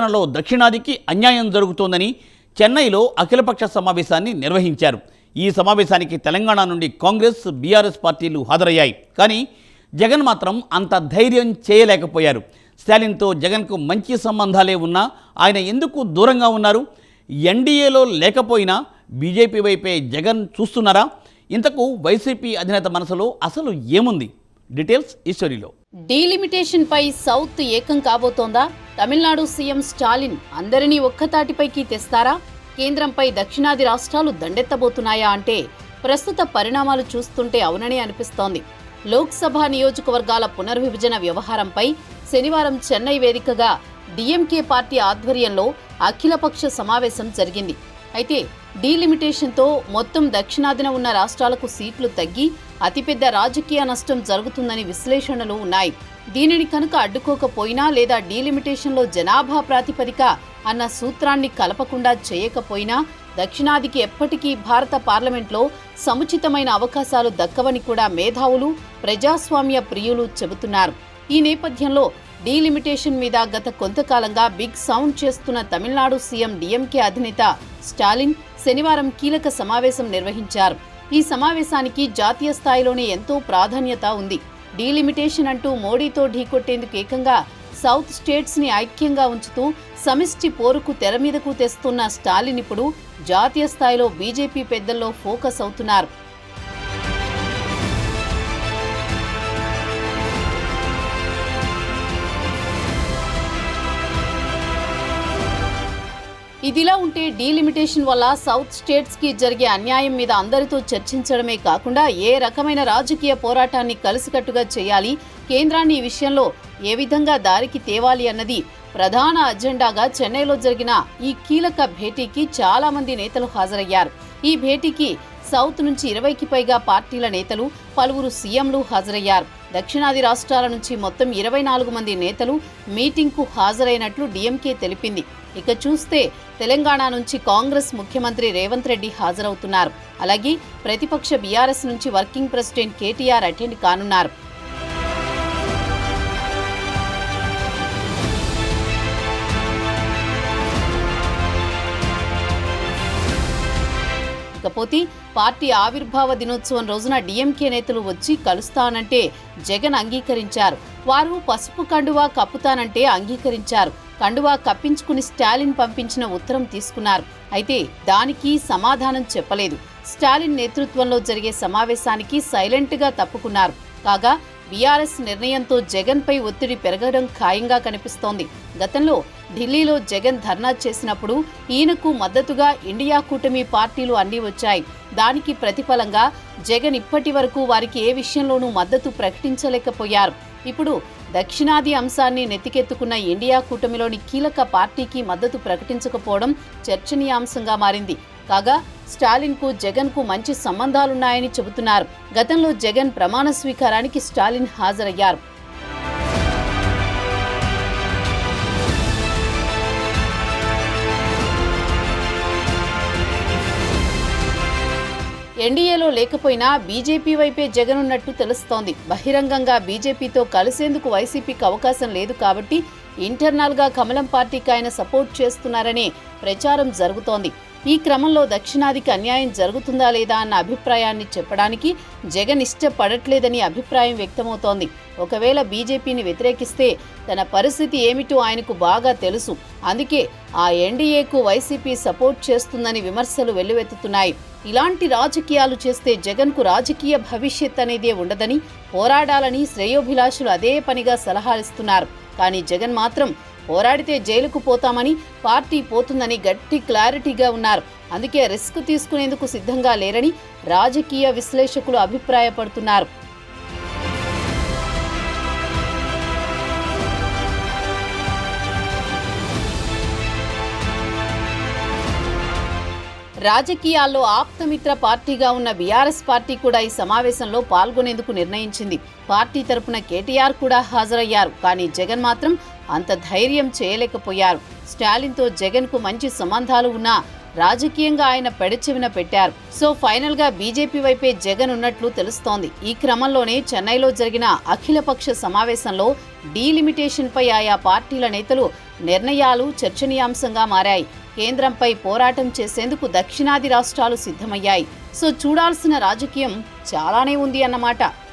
విభజనలో దక్షిణాదికి అన్యాయం జరుగుతోందని చెన్నైలో అఖిలపక్ష సమావేశాన్ని నిర్వహించారు. ఈ సమావేశానికి తెలంగాణ నుండి కాంగ్రెస్, బీఆర్ఎస్ పార్టీలు హాజరయ్యాయి. కానీ జగన్ మాత్రం అంత ధైర్యం చేయలేకపోయారు. స్టాలిన్తో జగన్కు మంచి సంబంధాలే ఉన్నా ఆయన ఎందుకు దూరంగా ఉన్నారు? ఎన్డీఏలో లేకపోయినా బీజేపీ వైపే జగన్ చూస్తున్నారా? ఇంతకు వైసీపీ అధినేత మనసులో అసలు ఏముంది? డీటెయిల్స్ ఈ స్టోరీలో. డీలిమిటేషన్ పై సౌత్ ఏకం కాబోతోందా? తమిళనాడు సీఎం స్టాలిన్ అందరినీ ఒక్కతాటిపైకి తెస్తారా? కేంద్రంపై దక్షిణాది రాష్ట్రాలు దండెత్తబోతున్నాయా అంటే ప్రస్తుత పరిణామాలు చూస్తుంటే అవుననే అనిపిస్తోంది. లోక్సభ నియోజకవర్గాల పునర్విభజన వ్యవహారంపై శనివారం చెన్నై వేదికగా డీఎంకే పార్టీ ఆధ్వర్యంలో అఖిలపక్ష సమావేశం జరిగింది. అయితే డీలిమిటేషన్తో మొత్తం దక్షిణాదిన ఉన్న రాష్ట్రాలకు సీట్లు తగ్గి అతిపెద్ద రాజకీయ నష్టం జరుగుతుందని విశ్లేషణలు ఉన్నాయి. దీనిని కనుక అడ్డుకోకపోయినా లేదా డీలిమిటేషన్లో జనాభా ప్రాతిపదిక అన్న సూత్రాన్ని కలపకుండా చేయకపోయినా దక్షిణాదికి ఎప్పటికీ భారత పార్లమెంట్లో సముచితమైన అవకాశాలు దక్కవని కూడా మేధావులు, ప్రజాస్వామ్య ప్రియులు చెబుతున్నారు. ఈ నేపథ్యంలో డీలిమిటేషన్ మీద గత కొంతకాలంగా బిగ్ సౌండ్ చేస్తున్న తమిళనాడు సీఎం డీఎంకే అధినేత స్టాలిన్ శనివారం కీలక సమావేశం నిర్వహించారు. ఈ సమావేశానికి జాతీయ స్థాయిలోనే ఎంతో ప్రాధాన్యత ఉంది. డీలిమిటేషన్ అంటూ మోడీతో ఢీకొట్టేందుకు ఏకంగా సౌత్ స్టేట్స్ ని ఐక్యంగా ఉంచుతూ సమిష్టి పోరుకు తెరమీదకు తెస్తున్న స్టాలిన్ ఇప్పుడు జాతీయ స్థాయిలో బీజేపీ పెద్దల్లో ఫోకస్ అవుతున్నారు. ఇదిలా ఉంటే డీలిమిటేషన్ వల్ల సౌత్ స్టేట్స్ కి జరిగే అన్యాయం మీద అందరితో చర్చించడమే కాకుండా ఏ రకమైన రాజకీయ పోరాటాన్ని కలిసికట్టుగా చేయాలి, కేంద్రాన్ని ఈ విషయంలో ఏ విధంగా దారికి తేవాలి అన్నది ప్రధాన అజెండాగా చెన్నైలో జరిగిన ఈ కీలక భేటీకి చాలా మంది నేతలు హాజరయ్యారు. ఈ భేటీకి సౌత్ నుంచి 20కి పైగా పార్టీల నేతలు, పలువురు సీఎంలు హాజరయ్యారు. దక్షిణాది రాష్ట్రాల నుంచి మొత్తం 24 మంది నేతలు మీటింగ్కు హాజరైనట్లు డీఎంకే తెలిపింది. ఇక చూస్తే తెలంగాణ నుంచి కాంగ్రెస్ ముఖ్యమంత్రి రేవంత్ రెడ్డి హాజరవుతున్నారు. అలాగే ప్రతిపక్ష బీఆర్ఎస్ నుంచి వర్కింగ్ ప్రెసిడెంట్ కేటీఆర్ అటెండ్ కానున్నారు. ఇకపోతే పార్టీ ఆవిర్భావ దినోత్సవం రోజున డీఎంకే నేతలు వచ్చి కలుస్తానంటే జగన్ అంగీకరించారు. వారు పసుపు కండువా కప్పుతానంటే అంగీకరించారు. కండువా కప్పించుకుని స్టాలిన్ పంపించిన ఉత్తరం తీసుకున్నారు. అయితే దానికి సమాధానం చెప్పలేదు. స్టాలిన్ నేతృత్వంలో జరిగే సమావేశానికి సైలెంట్గా తప్పుకున్నారు. కాగా బీఆర్ఎస్ నిర్ణయంతో జగన్పై ఒత్తిడి పెరగడం ఖాయంగా కనిపిస్తోంది. గతంలో ఢిల్లీలో జగన్ ధర్నా చేసినప్పుడు ఈయనకు మద్దతుగా ఇండియా కూటమి పార్టీలు అన్నీ వచ్చాయి. దానికి ప్రతిఫలంగా జగన్ ఇప్పటి వరకు వారికి ఏ విషయంలోనూ మద్దతు ప్రకటించలేకపోయారు. ఇప్పుడు దక్షిణాది అంశాన్ని నెత్తికెత్తుకున్న ఇండియా కూటమిలోని కీలక పార్టీకి మద్దతు ప్రకటించకపోవడం చర్చనీయాంశంగా మారింది. కాగా స్టాలిన్కు జగన్కు మంచి సంబంధాలున్నాయని చెబుతున్నారు. గతంలో జగన్ ప్రమాణ స్వీకారానికి స్టాలిన్ హాజరయ్యారు. ఎన్డీఏలో లేకపోయినా బీజేపీ వైపే జగన్ ఉన్నట్టు తెలుస్తోంది. బహిరంగంగా బీజేపీతో కలిసేందుకు వైసీపీకి అవకాశం లేదు కాబట్టి ఇంటర్నల్గా కమలం పార్టీకి ఆయన సపోర్ట్ చేస్తున్నారనే ప్రచారం జరుగుతోంది. ఈ క్రమంలో దక్షిణాదికి అన్యాయం జరుగుతుందా లేదా అన్న అభిప్రాయాన్ని చెప్పడానికి జగన్ ఇష్టపడట్లేదని అభిప్రాయం వ్యక్తమవుతోంది. ఒకవేళ బీజేపీని వ్యతిరేకిస్తే తన పరిస్థితి ఏమిటో ఆయనకు బాగా తెలుసు. అందుకే ఆ ఎన్డీఏకు వైసీపీ సపోర్ట్ చేస్తుందని విమర్శలు వెల్లువెత్తుతున్నాయి. ఇలాంటి రాజకీయాలు చేస్తే జగన్కు రాజకీయ భవిష్యత్ అనేదే ఉండదని, పోరాడాలని శ్రేయోభిలాషులు అదే పనిగా సలహాలిస్తున్నారు. కానీ జగన్ మాత్రం పోరాడితే జైలుకు పోతామని, పార్టీ పోతుందని గట్టి క్లారిటీగా ఉన్నారు. అందుకే రిస్క్ తీసుకునేందుకు సిద్ధంగా లేరని రాజకీయ విశ్లేషకులు అభిప్రాయపడుతున్నారు. రాజకీయాల్లో ఆప్తమిత్ర పార్టీగా ఉన్న బీఆర్ఎస్ పార్టీ కూడా ఈ సమావేశంలో పాల్గొనేందుకు నిర్ణయించింది. పార్టీ తరపున కేటీఆర్ కూడా హాజరయ్యారు. కానీ జగన్ మాత్రం అంత ధైర్యం చేయలేకపోయారు. స్టాలిన్తో జగన్కు మంచి సంబంధాలు ఉన్నా రాజకీయంగా ఆయన పెడచెవిన పెట్టారు. సో ఫైనల్ గా బీజేపీ వైపే జగన్ ఉన్నట్లు తెలుస్తోంది. ఈ క్రమంలోనే చెన్నైలో జరిగిన అఖిలపక్ష సమావేశంలో డీలిమిటేషన్ పై ఆయా పార్టీల నేతలు నిర్ణయాలు చర్చనీయాంశంగా మారాయి. కేంద్రంపై పోరాటం చేసేందుకు దక్షిణాది రాష్ట్రాలు సిద్ధమయ్యాయి. సో చూడాల్సిన రాజకీయం చాలానే ఉంది అన్నమాట.